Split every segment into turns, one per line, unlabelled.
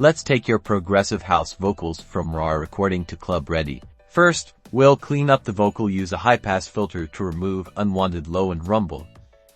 Let's take your progressive house vocals from raw recording to club ready. First, we'll clean up the vocal. Use a high-pass filter to remove unwanted low and rumble,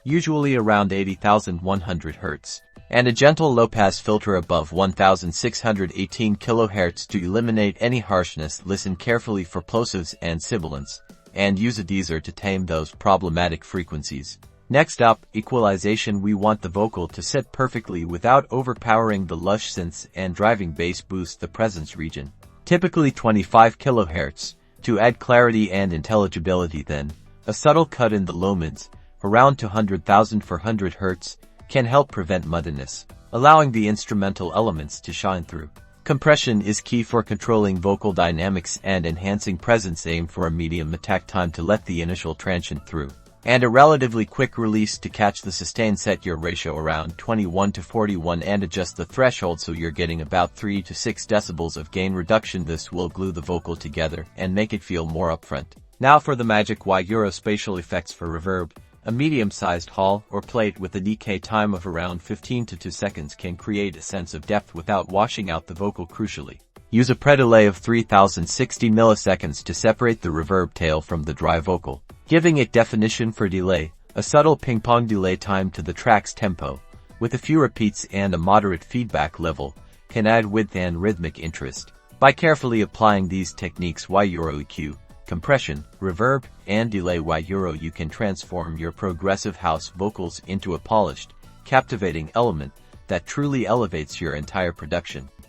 usually around 80,100 Hz, and a gentle low-pass filter above 1,618 kHz to eliminate any harshness. Listen carefully for plosives and sibilants, and use a deezer to tame those problematic frequencies. Next up, equalization. We want the vocal to sit perfectly without overpowering the lush synths and driving bass. Boost the presence region, typically 25 kHz, to add clarity and intelligibility. Then, a subtle cut in the low mids, around 200,400 Hz, can help prevent muddiness, allowing the instrumental elements to shine through. Compression is key for controlling vocal dynamics and enhancing presence. Aim for a medium attack time to let the initial transient through, and a relatively quick release to catch the sustain. Set your ratio around 21:41 and adjust the threshold so you're getting about 3 to 6 decibels of gain reduction. This will glue the vocal together and make it feel more upfront. Now for the magic Spatial effects for reverb. A medium-sized hall or plate with a decay time of around 15 to 2 seconds can create a sense of depth without washing out the vocal. Crucially, use a pre-delay of 3060 milliseconds to separate the reverb tail from the dry vocal, giving it definition. For delay, a subtle ping-pong delay time to the track's tempo, with a few repeats and a moderate feedback level, can add width and rhythmic interest. By carefully applying these techniques, EQ, compression, reverb, and delay, you can transform your progressive house vocals into a polished, captivating element that truly elevates your entire production.